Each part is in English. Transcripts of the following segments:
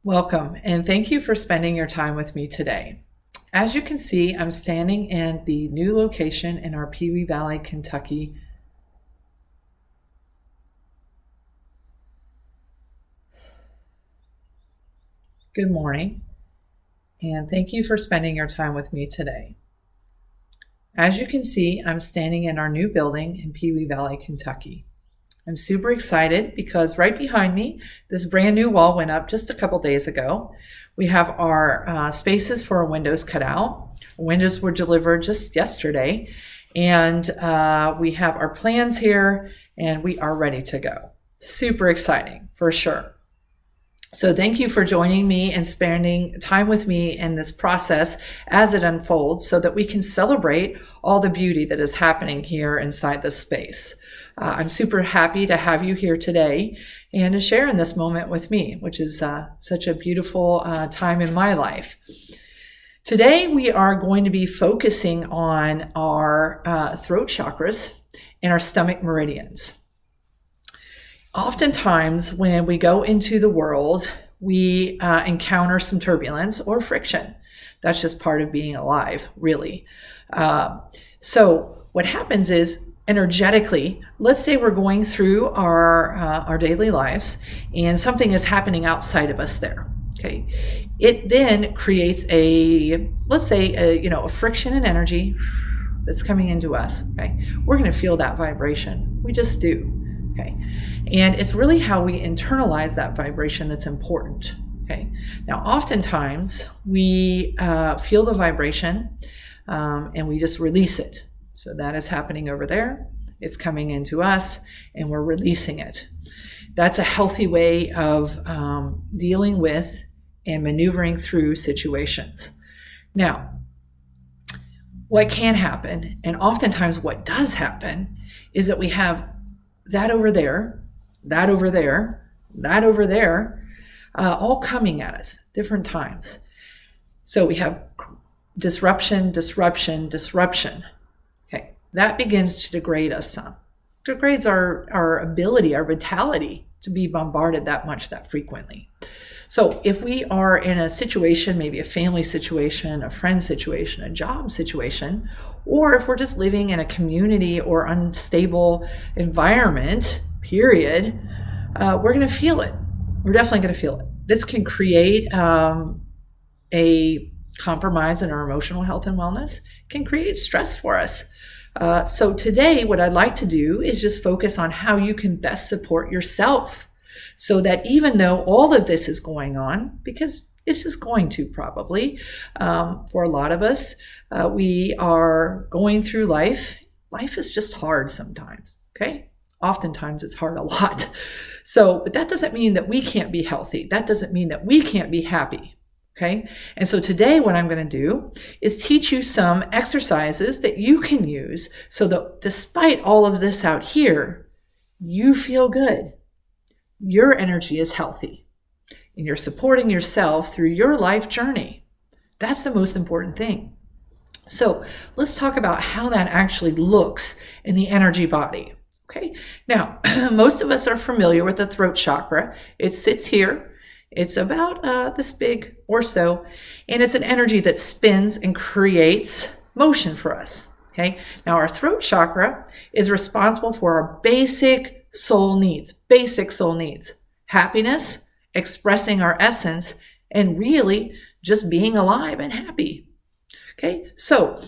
Welcome, and thank you for spending your time with me today. As you can see, I'm standing in the new location in our Pewee Valley, Kentucky. Good morning, and thank you for spending your time with me today. As you can see, I'm standing in our new building in Pewee Valley, Kentucky. I'm super excited because right behind me, this brand new wall went up just a couple days ago. We have our spaces for our windows cut out. Windows were delivered just yesterday, and we have our plans here, and we are ready to go. Super exciting, for sure. So thank you for joining me and spending time with me in this process as it unfolds so that we can celebrate all the beauty that is happening here inside this space. I'm super happy to have you here today and to share in this moment with me, which is such a beautiful time in my life. Today, we are going to be focusing on our throat chakras and our stomach meridians. Oftentimes, when we go into the world, we encounter some turbulence or friction. That's just part of being alive, really. So what happens is, energetically, let's say we're going through our daily lives and something is happening outside of us there. Okay, it then creates a friction and energy that's coming into us. Okay, we're going to feel that vibration. We just do. Okay, and it's really how we internalize that vibration that's important. Okay, now oftentimes we feel the vibration and we just release it. So that is happening over there. It's coming into us and we're releasing it. That's a healthy way of dealing with and maneuvering through situations. Now, what can happen, and oftentimes what does happen, is that we have that over there, that over there, that over there, all coming at us different times. So we have disruption, disruption, disruption. Okay, that begins to degrade us some. Degrades our ability, our vitality to be bombarded that much, that frequently. So if we are in a situation, maybe a family situation, a friend situation, a job situation, or if we're just living in a community or unstable environment, period, we're going to feel it. We're definitely going to feel it. This can create a compromise in our emotional health and wellness, can create stress for us. So today, what I'd like to do is just focus on how you can best support yourself so that even though all of this is going on, because it's just going to probably, for a lot of us, we are going through life. Life is just hard sometimes, okay? Oftentimes it's hard a lot. So, but that doesn't mean that we can't be healthy. That doesn't mean that we can't be happy. Okay. And so today what I'm going to do is teach you some exercises that you can use so that despite all of this out here, you feel good. Your energy is healthy and you're supporting yourself through your life journey. That's the most important thing. So let's talk about how that actually looks in the energy body. Okay. Now, most of us are familiar with the throat chakra. It sits here. It's about this big or so, and it's an energy that spins and creates motion for us, okay? Now, our throat chakra is responsible for our basic soul needs, happiness, expressing our essence, and really just being alive and happy, okay? So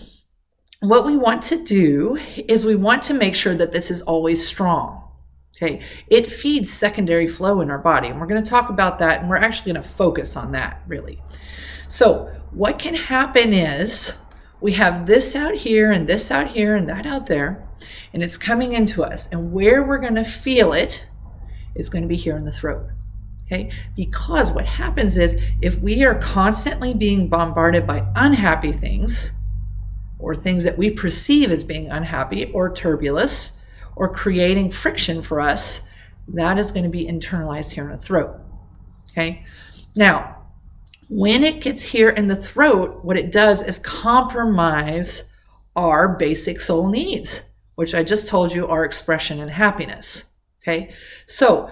what we want to do is we want to make sure that this is always strong. Okay, it feeds secondary flow in our body, and we're going to talk about that, and we're actually going to focus on that, really. So what can happen is we have this out here, and this out here, and that out there, and it's coming into us, and where we're going to feel it is going to be here in the throat, okay? Because what happens is if we are constantly being bombarded by unhappy things, or things that we perceive as being unhappy or turbulence, or creating friction for us, that is going to be internalized here in the throat, okay? Now, when it gets here in the throat, what it does is compromise our basic soul needs, which I just told you are expression and happiness, okay? So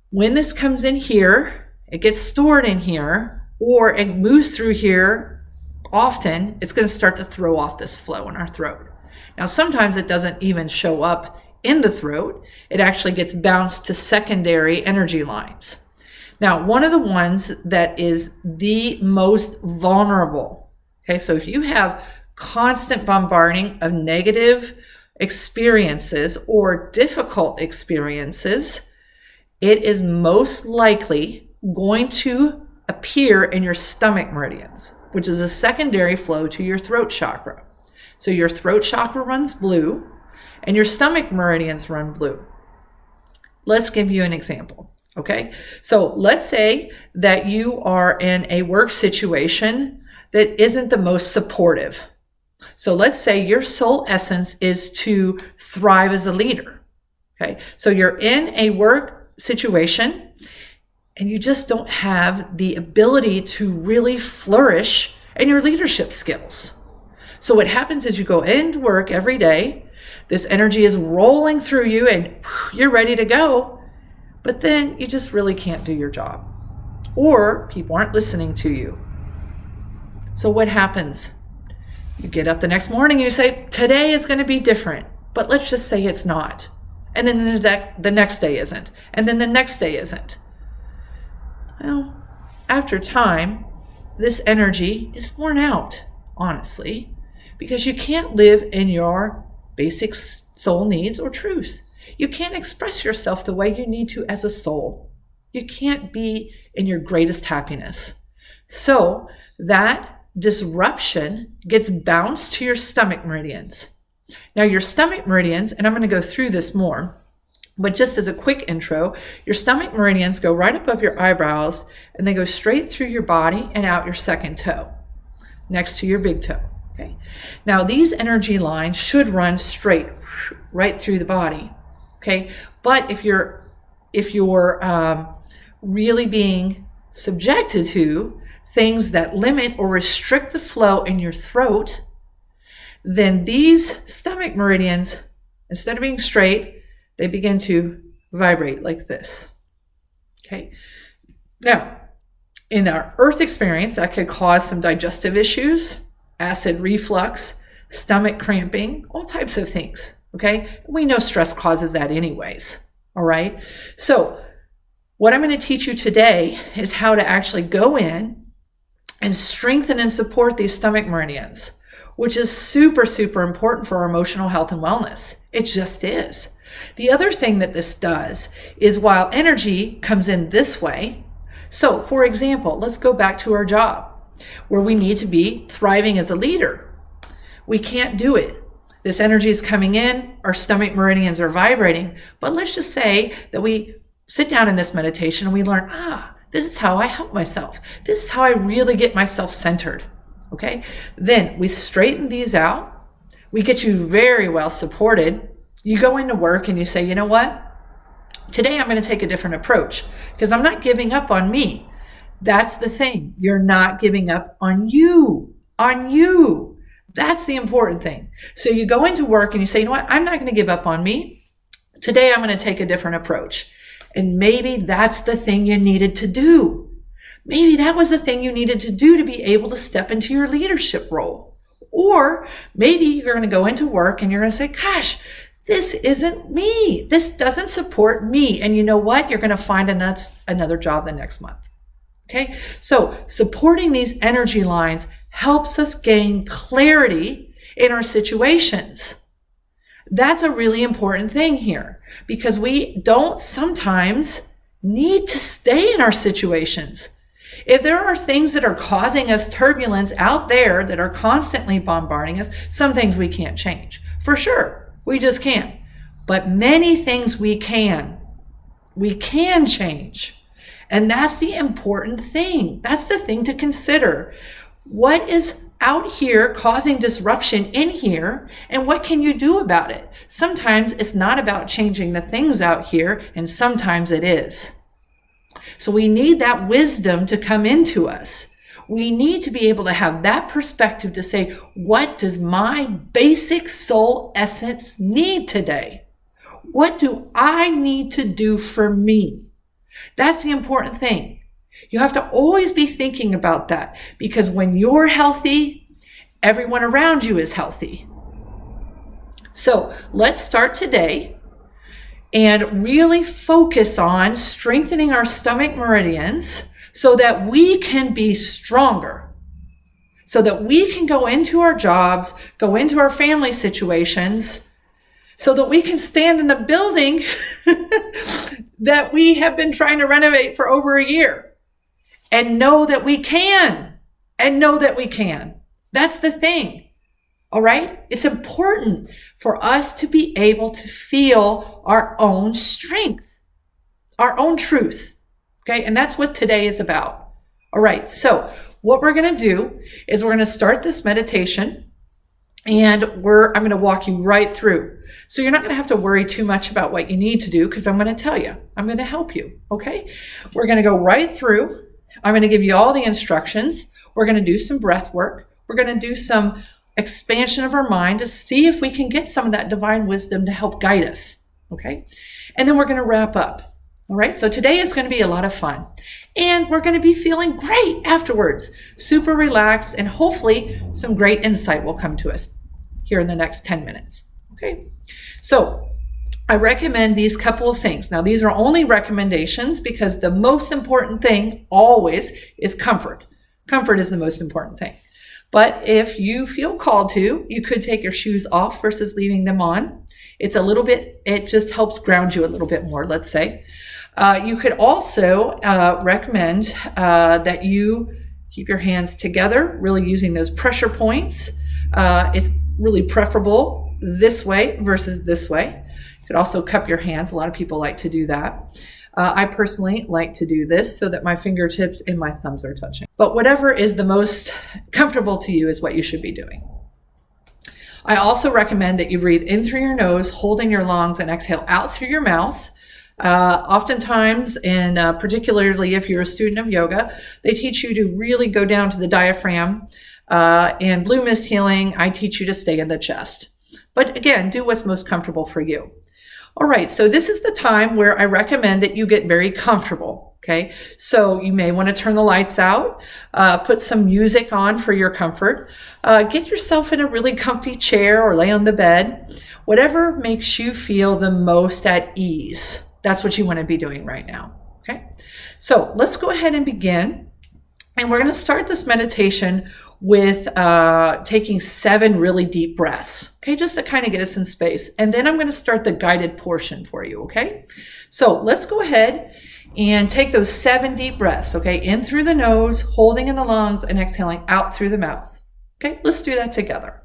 when this comes in here, it gets stored in here or it moves through here often, it's going to start to throw off this flow in our throat. Now, sometimes it doesn't even show up in the throat. It actually gets bounced to secondary energy lines. Now, one of the ones that is the most vulnerable, okay, so if you have constant bombarding of negative experiences or difficult experiences, it is most likely going to appear in your stomach meridians, which is a secondary flow to your throat chakra. So your throat chakra runs blue and your stomach meridians run blue. Let's give you an example, okay? So let's say that you are in a work situation that isn't the most supportive. So let's say your soul essence is to thrive as a leader, okay? So you're in a work situation and you just don't have the ability to really flourish in your leadership skills. So what happens is you go into work every day, this energy is rolling through you and you're ready to go, but then you just really can't do your job. Or people aren't listening to you. So what happens? You get up the next morning and you say, today is going to be different, but let's just say it's not. And then the next day isn't. And then the next day isn't. Well, after time, this energy is worn out, honestly, because you can't live in your basic soul needs or truth. You can't express yourself the way you need to as a soul. You can't be in your greatest happiness. So that disruption gets bounced to your stomach meridians. Now your stomach meridians, and I'm going to go through this more, but just as a quick intro, your stomach meridians go right above your eyebrows and they go straight through your body and out your second toe, next to your big toe. Okay. Now these energy lines should run straight right through the body. Okay. But if you're really being subjected to things that limit or restrict the flow in your throat, then these stomach meridians, instead of being straight, they begin to vibrate like this. Okay. Now, in our earth experience, that could cause some digestive issues, acid reflux, stomach cramping, all types of things. Okay. We know stress causes that anyways. All right. So what I'm going to teach you today is how to actually go in and strengthen and support these stomach meridians, which is super, super important for our emotional health and wellness. It just is. The other thing that this does is while energy comes in this way, so for example, let's go back to our job where we need to be thriving as a leader. We can't do it. This energy is coming in, our stomach meridians are vibrating, but let's just say that we sit down in this meditation and we learn, this is how I help myself. This is how I really get myself centered. Okay. Then we straighten these out. We get you very well supported. You go into work and you say, you know what? Today I'm going to take a different approach because I'm not giving up on me. That's the thing. You're not giving up on you. That's the important thing. So you go into work and you say, you know what? I'm not going to give up on me. Today I'm going to take a different approach. And maybe that's the thing you needed to do. Maybe that was the thing you needed to do to be able to step into your leadership role. Or maybe you're going to go into work and you're going to say, gosh, this isn't me. This doesn't support me. And you know what? You're going to find another job the next month. Okay. So supporting these energy lines helps us gain clarity in our situations. That's a really important thing here because we don't sometimes need to stay in our situations. If there are things that are causing us turbulence out there that are constantly bombarding us, some things we can't change. For sure, we just can't. But many things we can change. And that's the important thing. That's the thing to consider. What is out here causing disruption in here, and what can you do about it? Sometimes it's not about changing the things out here, and sometimes it is. So we need that wisdom to come into us. We need to be able to have that perspective to say, what does my basic soul essence need today? What do I need to do for me? That's the important thing. You have to always be thinking about that, because when you're healthy, everyone around you is healthy. So let's start today and really focus on strengthening our stomach meridians so that we can be stronger, so that we can go into our jobs, go into our family situations, so that we can stand in the building that we have been trying to renovate for over a year and know that we can, That's the thing. All right. It's important for us to be able to feel our own strength, our own truth. Okay. And that's what today is about. All right. So what we're going to do is we're going to start this meditation, and I'm going to walk you right through. So you're not going to have to worry too much about what you need to do, because I'm going to tell you, I'm going to help you. Okay. We're going to go right through. I'm going to give you all the instructions. We're going to do some breath work. We're going to do some expansion of our mind to see if we can get some of that divine wisdom to help guide us. Okay. And then we're going to wrap up. All right. So today is going to be a lot of fun, and we're going to be feeling great afterwards, super relaxed, and hopefully some great insight will come to us here in the next 10 minutes. Okay. So I recommend these couple of things. Now, these are only recommendations because the most important thing always is comfort. Comfort is the most important thing. But if you feel called to, you could take your shoes off versus leaving them on. It just helps ground you a little bit more, let's say. You could also recommend that you keep your hands together, really using those pressure points. It's really preferable this way versus this way. You could also cup your hands. A lot of people like to do that. I personally like to do this so that my fingertips and my thumbs are touching. But whatever is the most comfortable to you is what you should be doing. I also recommend that you breathe in through your nose, holding your lungs, and exhale out through your mouth. Oftentimes, and particularly if you're a student of yoga, they teach you to really go down to the diaphragm. In Blue Mist Healing, I teach you to stay in the chest. But again, do what's most comfortable for you. All right, so this is the time where I recommend that you get very comfortable, okay? So you may want to turn the lights out, put some music on for your comfort, get yourself in a really comfy chair or lay on the bed, whatever makes you feel the most at ease. That's what you want to be doing right now, okay? So let's go ahead and begin. And we're going to start this meditation with taking 7 really deep breaths, okay, just to kind of get us in space. And then I'm going to start the guided portion for you, okay? So let's go ahead and take those 7 deep breaths, okay, in through the nose, holding in the lungs, and exhaling out through the mouth. Okay, let's do that together.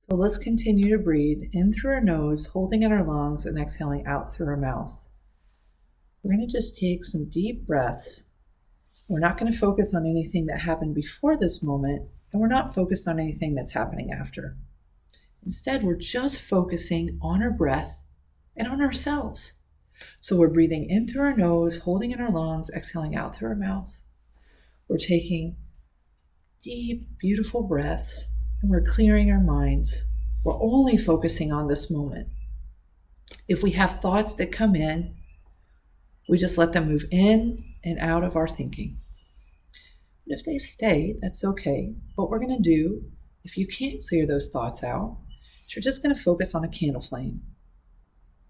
So let's continue to breathe in through our nose, holding in our lungs, and exhaling out through our mouth. We're going to just take some deep breaths. We're not going to focus on anything that happened before this moment, and we're not focused on anything that's happening after. Instead, we're just focusing on our breath and on ourselves. So we're breathing in through our nose, holding in our lungs, exhaling out through our mouth. We're taking deep, beautiful breaths, and we're clearing our minds. We're only focusing on this moment. If we have thoughts that come in, we just let them move in and out of our thinking. And if they stay, that's okay. What we're going to do, if you can't clear those thoughts out, you're just going to focus on a candle flame.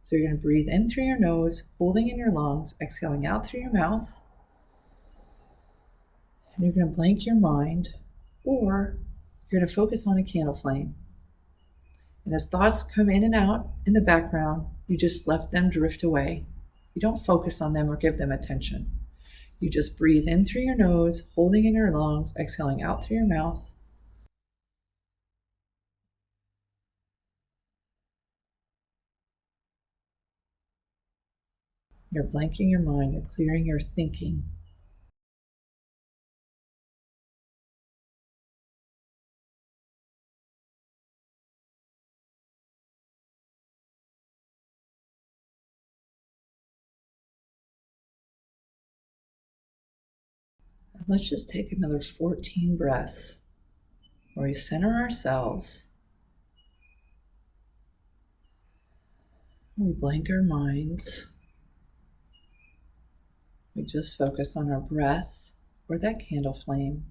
So you're going to breathe in through your nose, holding in your lungs, exhaling out through your mouth. And you're going to blank your mind, or you're going to focus on a candle flame. And as thoughts come in and out in the background, you just let them drift away. You don't focus on them or give them attention. You just breathe in through your nose, holding in your lungs, exhaling out through your mouth. You're blanking your mind, you're clearing your thinking. And let's just take another 14 breaths where we center ourselves. We blank our minds. We just focus on our breath or that candle flame.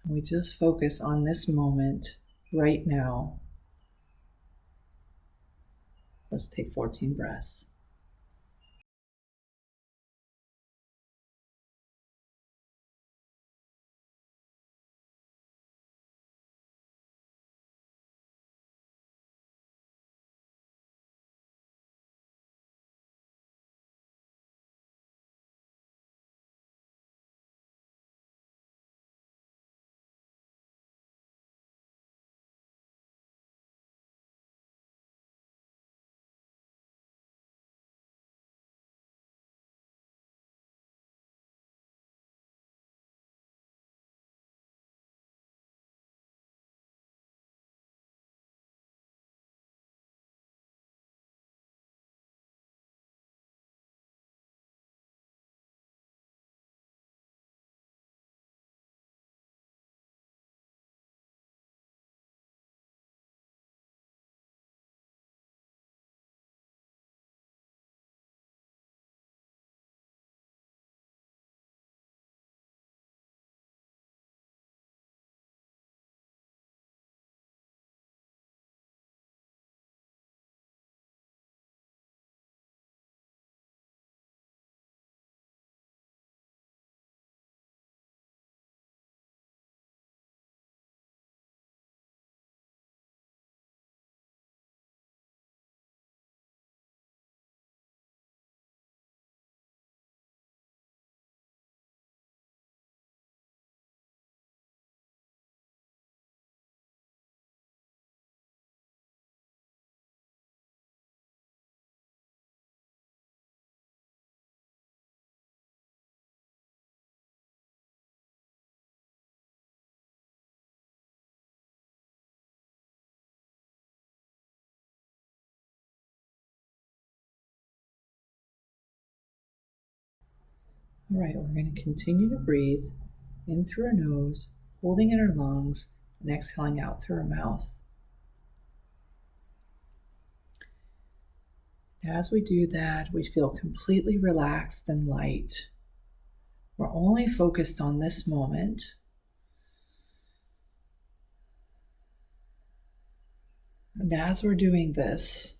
And we just focus on this moment right now. Let's take 14 breaths. All right, we're going to continue to breathe in through our nose, holding in our lungs, and exhaling out through our mouth. As we do that, we feel completely relaxed and light. We're only focused on this moment. And as we're doing this,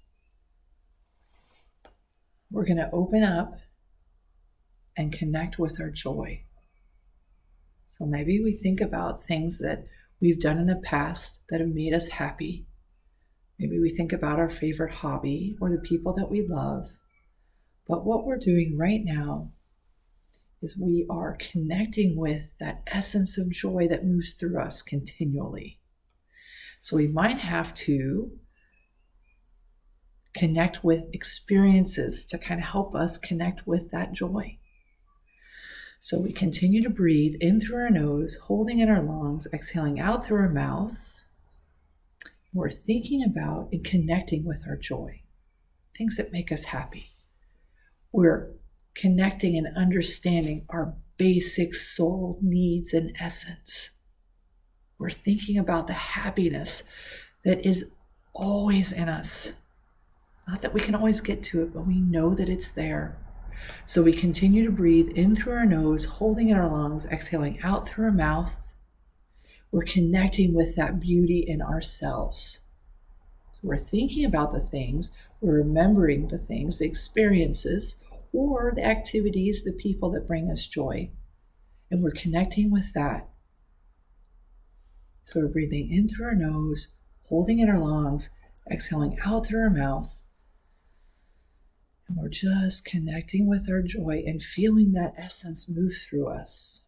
we're going to open up and connect with our joy. So maybe we think about things that we've done in the past that have made us happy. Maybe we think about our favorite hobby or the people that we love. But what we're doing right now is we are connecting with that essence of joy that moves through us continually. So we might have to connect with experiences to kind of help us connect with that joy. So we continue to breathe in through our nose, holding in our lungs, exhaling out through our mouth. We're thinking about and connecting with our joy, things that make us happy. We're connecting and understanding our basic soul needs and essence. We're thinking about the happiness that is always in us. Not that we can always get to it, but we know that it's there. So we continue to breathe in through our nose, holding in our lungs, exhaling out through our mouth. We're connecting with that beauty in ourselves. So we're thinking about the things, we're remembering the things, the experiences, or the activities, the people that bring us joy. And we're connecting with that. So we're breathing in through our nose, holding in our lungs, exhaling out through our mouth. And we're just connecting with our joy and feeling that essence move through us.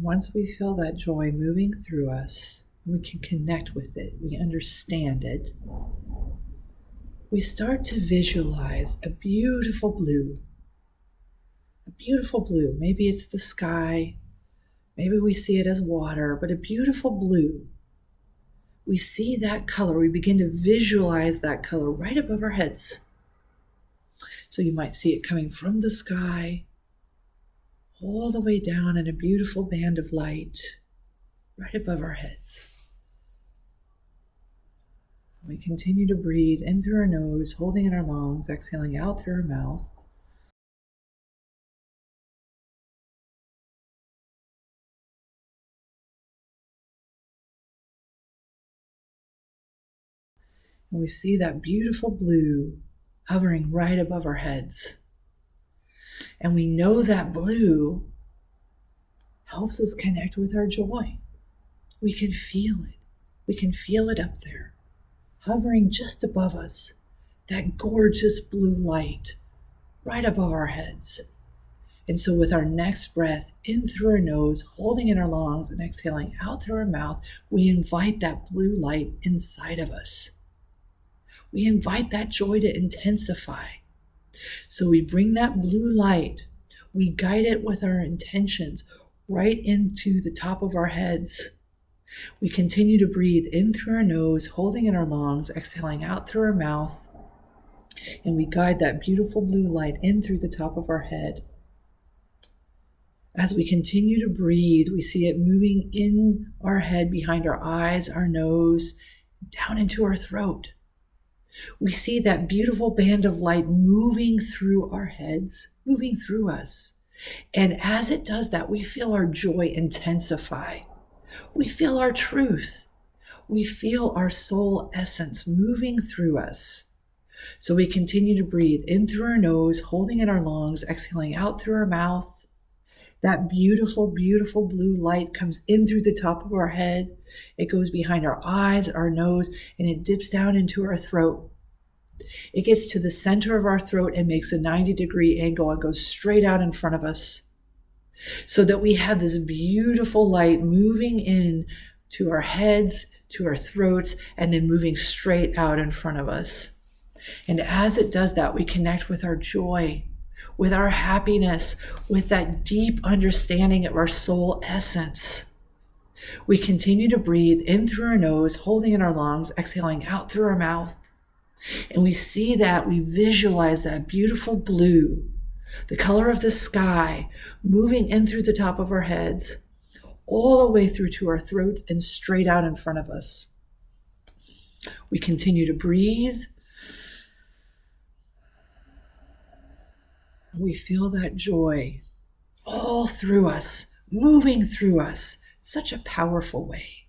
Once we feel that joy moving through us, we can connect with it, we understand it, we start to visualize a beautiful blue. A beautiful blue. Maybe it's the sky, maybe we see it as water, but a beautiful blue. We see that color, we begin to visualize that color right above our heads. So you might see it coming from the sky, all the way down in a beautiful band of light, right above our heads. We continue to breathe in through our nose, holding in our lungs, exhaling out through our mouth. And we see that beautiful blue hovering right above our heads. And we know that blue helps us connect with our joy. We can feel it. We can feel it up there, hovering just above us, that gorgeous blue light right above our heads. And so with our next breath in through our nose, holding in our lungs and exhaling out through our mouth, we invite that blue light inside of us. We invite that joy to intensify. So we bring that blue light, we guide it with our intentions right into the top of our heads. We continue to breathe in through our nose, holding in our lungs, exhaling out through our mouth, and we guide that beautiful blue light in through the top of our head. As we continue to breathe, we see it moving in our head, behind our eyes, our nose, down into our throat. We see that beautiful band of light moving through our heads, moving through us. And as it does that, we feel our joy intensify. We feel our truth. We feel our soul essence moving through us. So we continue to breathe in through our nose, holding in our lungs, exhaling out through our mouth. That beautiful, beautiful blue light comes in through the top of our head. It goes behind our eyes, our nose, and it dips down into our throat. It gets to the center of our throat and makes a 90-degree angle and goes straight out in front of us, so that we have this beautiful light moving in to our heads, to our throats, and then moving straight out in front of us. And as it does that, we connect with our joy, with our happiness, with that deep understanding of our soul essence. We continue to breathe in through our nose, holding in our lungs, exhaling out through our mouth. And we see that, we visualize that beautiful blue, the color of the sky, moving in through the top of our heads, all the way through to our throats and straight out in front of us. We continue to breathe. We feel that joy all through us, moving through us, such a powerful way.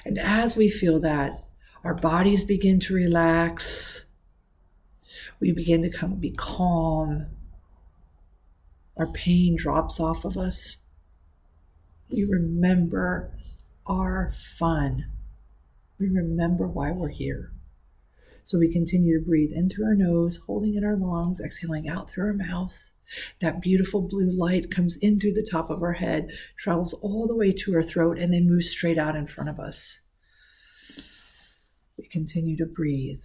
And as we feel that, our bodies begin to relax. We begin to be calm. Our pain drops off of us. We remember our fun. We remember why we're here. So we continue to breathe in through our nose, holding in our lungs, exhaling out through our mouth. That beautiful blue light comes in through the top of our head, travels all the way to our throat, and then moves straight out in front of us. We continue to breathe.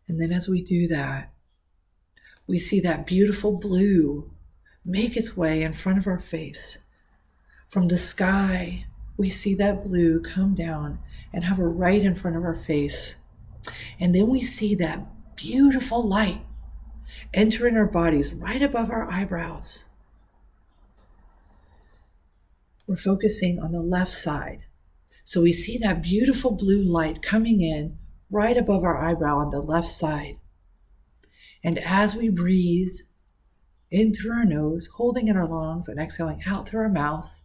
And then as we do that, we see that beautiful blue make its way in front of our face. From the sky, we see that blue come down and hover right in front of our face. And then we see that beautiful light entering our bodies right above our eyebrows. We're focusing on the left side. So we see that beautiful blue light coming in right above our eyebrow on the left side. And as we breathe in through our nose, holding in our lungs and exhaling out through our mouth,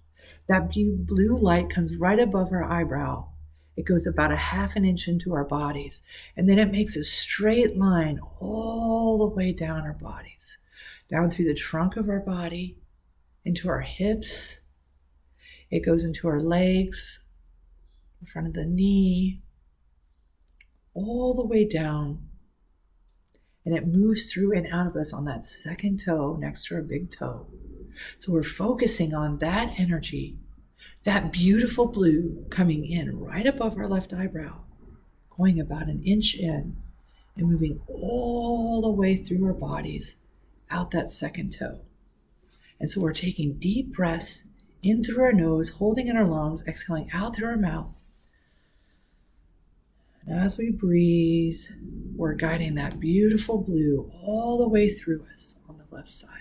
that blue light comes right above our eyebrow. It goes about 1/2 inch into our bodies, and then it makes a straight line all the way down our bodies, down through the trunk of our body, into our hips. It goes into our legs, in front of the knee, all the way down, and it moves through and out of us on that second toe next to our big toe. So we're focusing on that energy, that beautiful blue coming in right above our left eyebrow, going about 1 inch in and moving all the way through our bodies out that second toe. And so we're taking deep breaths in through our nose, holding in our lungs, exhaling out through our mouth. And as we breathe, we're guiding that beautiful blue all the way through us on the left side.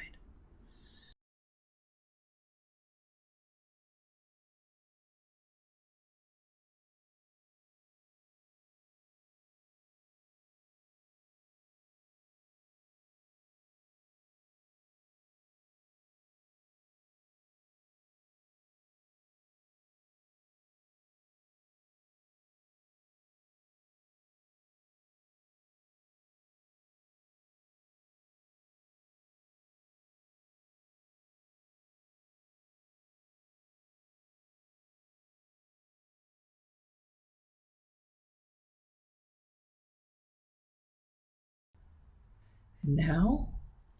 And now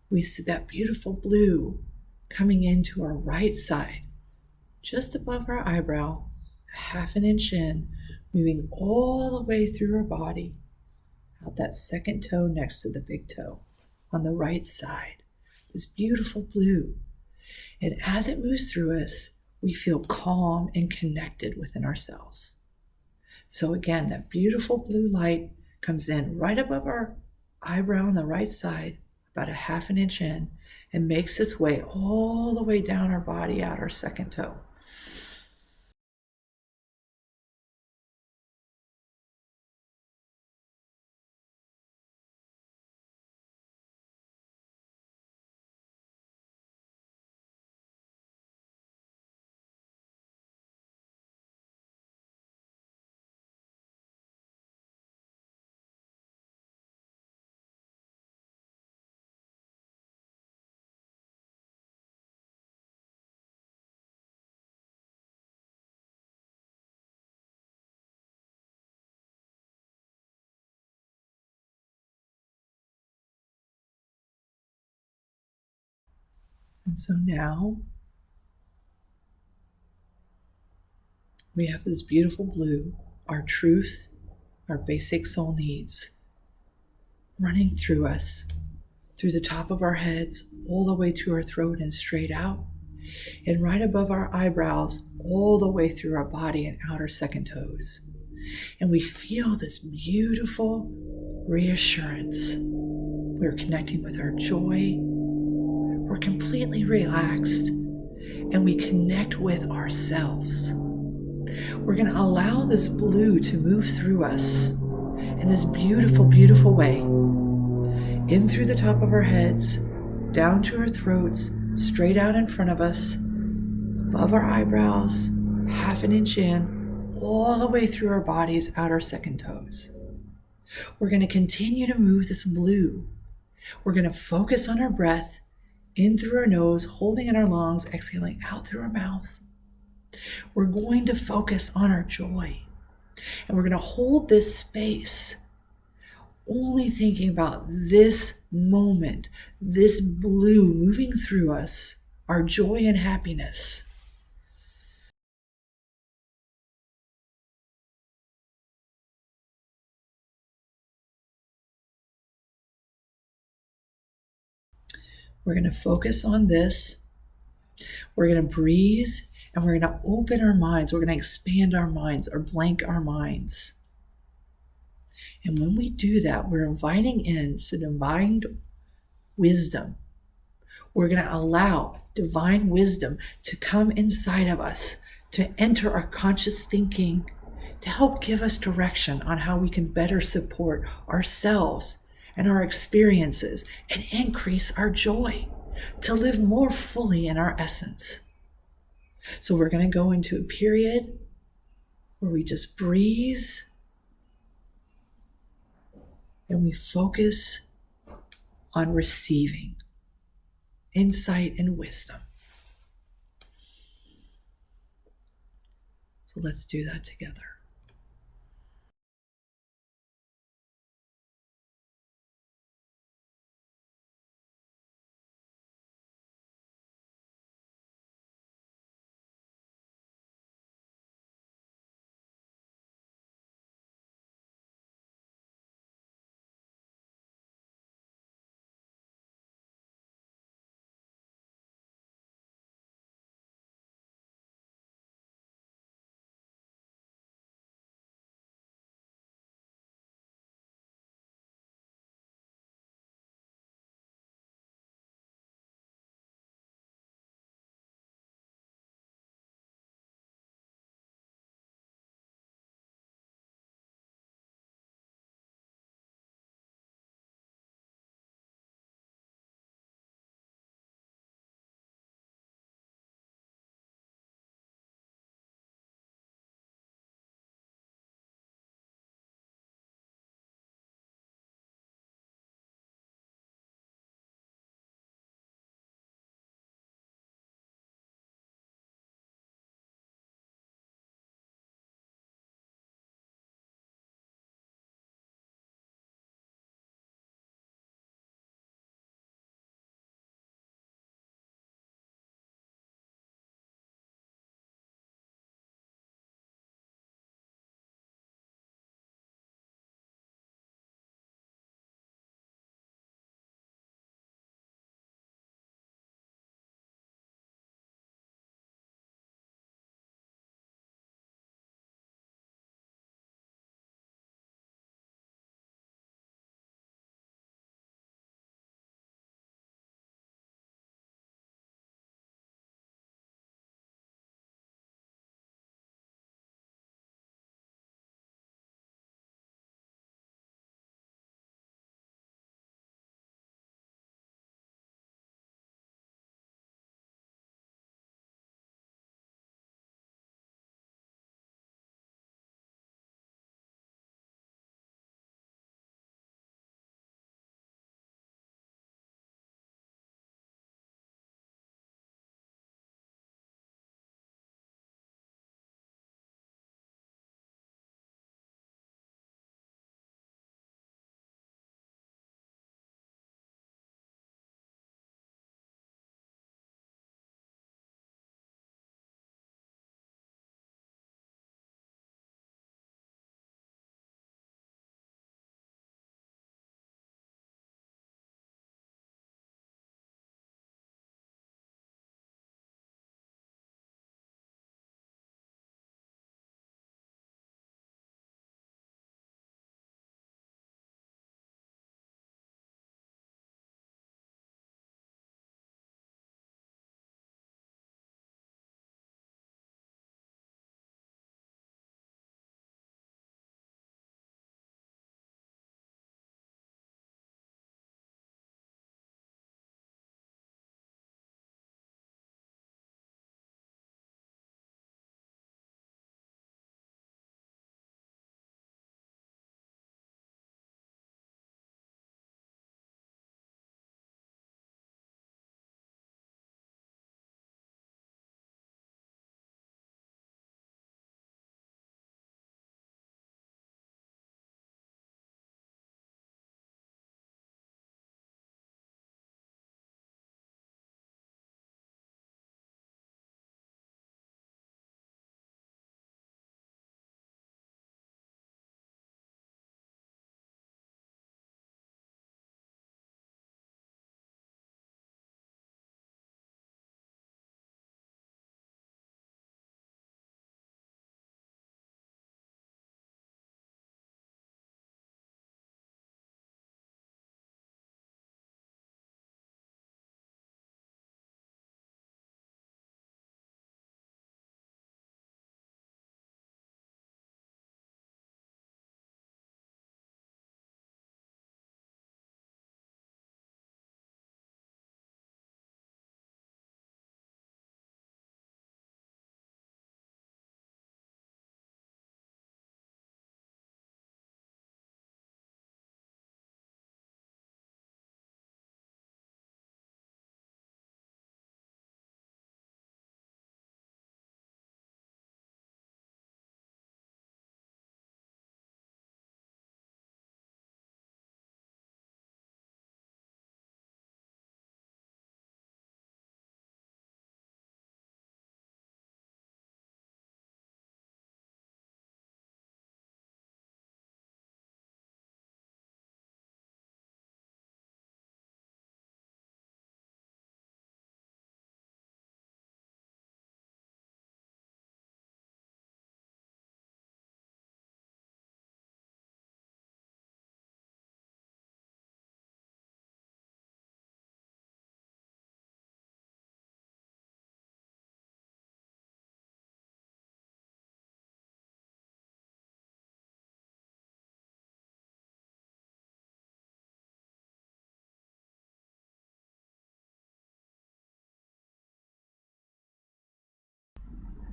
we see that beautiful blue coming into our right side, just above our eyebrow, 1/2 inch in, moving all the way through our body, out that second toe next to the big toe on the right side. This beautiful blue. And as it moves through us, we feel calm and connected within ourselves. So again, that beautiful blue light comes in right above our eyebrow on the right side, about 1/2 inch in, and makes its way all the way down our body, out our second toe. And so now we have this beautiful blue, our truth, our basic soul needs, running through us, through the top of our heads, all the way to our throat and straight out, and right above our eyebrows, all the way through our body and out our second toes. And we feel this beautiful reassurance. We're connecting with our joy. We're completely relaxed, and we connect with ourselves. We're going to allow this blue to move through us in this beautiful, beautiful way, in through the top of our heads, down to our throats, straight out in front of us, above our eyebrows, half an inch in, all the way through our bodies, out our second toes. We're going to continue to move this blue. We're going to focus on our breath, in through our nose, holding in our lungs, exhaling out through our mouth. We're going to focus on our joy. And we're going to hold this space, only thinking about this moment, this blue moving through us, our joy and happiness. We're going to focus on this. We're going to breathe, and we're going to open our minds. We're going to expand our minds or blank our minds. And when we do that, we're inviting in some divine wisdom. We're going to allow divine wisdom to come inside of us, to enter our conscious thinking, to help give us direction on how we can better support ourselves and our experiences and increase our joy, to live more fully in our essence. So we're going to go into a period where we just breathe and we focus on receiving insight and wisdom. So let's do that together.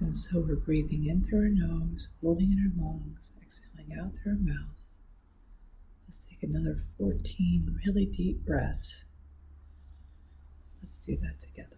And so we're breathing in through our nose, holding in our lungs, exhaling out through our mouth. Let's take another 14 really deep breaths. Let's do that together.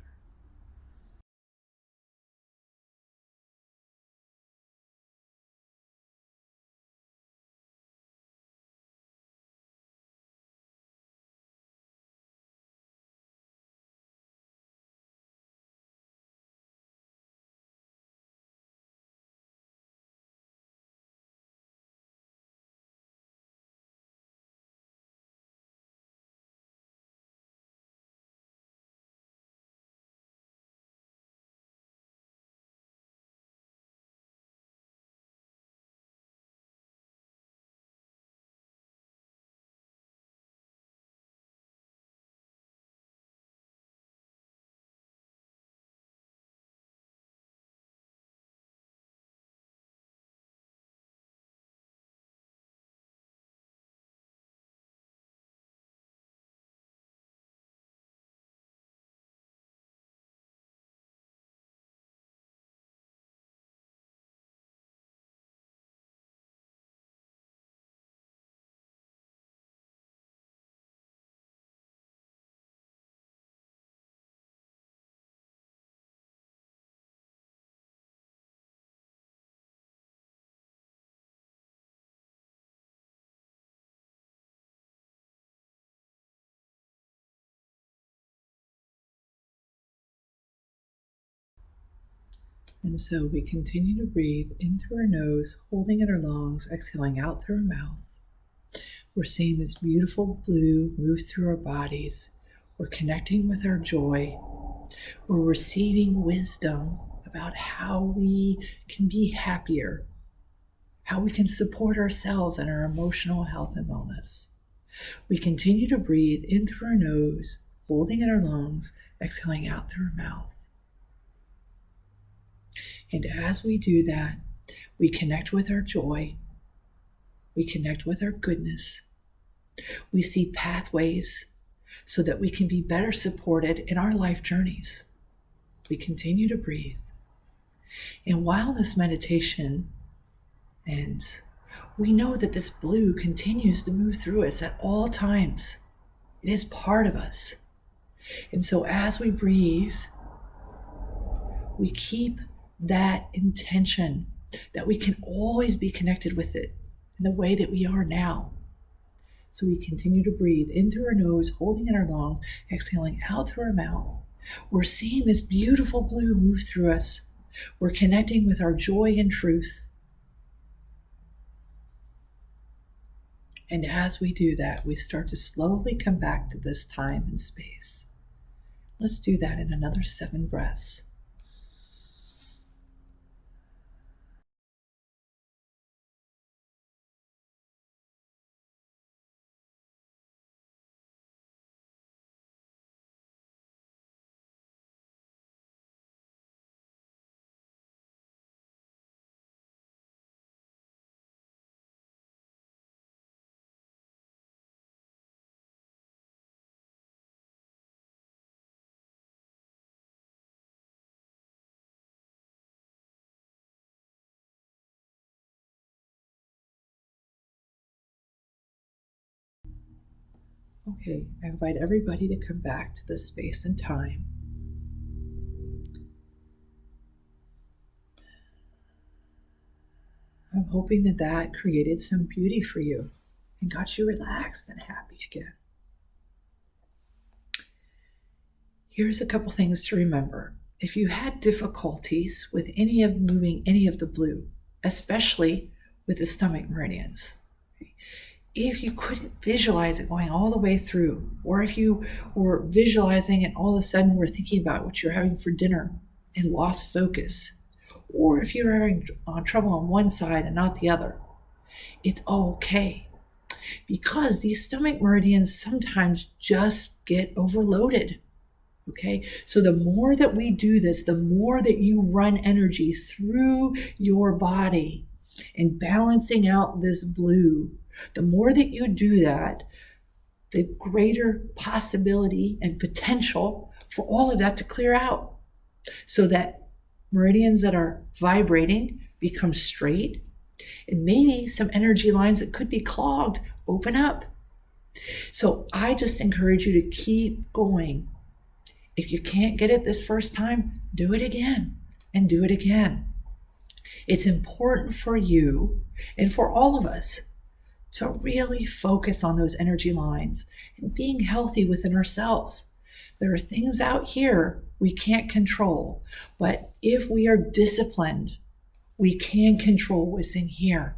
And so we continue to breathe in through our nose, holding in our lungs, exhaling out through our mouth. We're seeing this beautiful blue move through our bodies. We're connecting with our joy. We're receiving wisdom about how we can be happier, how we can support ourselves and our emotional health and wellness. We continue to breathe in through our nose, holding in our lungs, exhaling out through our mouth. And as we do that, we connect with our joy. We connect with our goodness. We see pathways so that we can be better supported in our life journeys. We continue to breathe. And while this meditation ends, we know that this blue continues to move through us at all times. It is part of us. And so as we breathe, we keep that intention that we can always be connected with it in the way that we are now. So we continue to breathe in through our nose, holding in our lungs, exhaling out through our mouth. We're seeing this beautiful blue move through us. We're connecting with our joy and truth. And as we do that, we start to slowly come back to this time and space. Let's do that in another 7 breaths. Okay, I invite everybody to come back to this space and time. I'm hoping that that created some beauty for you and got you relaxed and happy again. Here's a couple things to remember. If you had difficulties with moving any of the blue, especially with the stomach meridians, if you couldn't visualize it going all the way through, or if you were visualizing and all of a sudden were thinking about what you're having for dinner and lost focus, or if you're having trouble on one side and not the other, it's okay. Because these stomach meridians sometimes just get overloaded. Okay, so the more that we do this, the more that you run energy through your body and balancing out this blue, the more that you do that, the greater possibility and potential for all of that to clear out, so that Meridians that are vibrating become straight, and maybe some energy lines that could be clogged open up. So I just encourage you to keep going. If you can't get it this first time, do it again and do it again. It's important for you and for all of us to really focus on those energy lines and being healthy within ourselves. There are things out here we can't control, but if we are disciplined, we can control what's in here.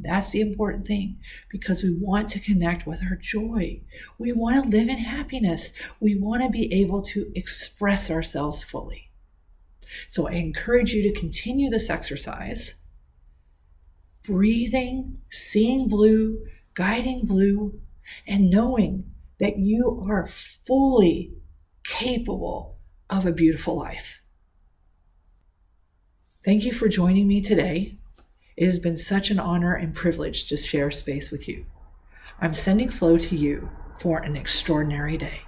That's the important thing, because we want to connect with our joy. We want to live in happiness. We want to be able to express ourselves fully. So I encourage you to continue this exercise. Breathing, seeing blue, guiding blue, and knowing that you are fully capable of a beautiful life. Thank you for joining me today. It has been such an honor and privilege to share space with you. I'm sending flow to you for an extraordinary day.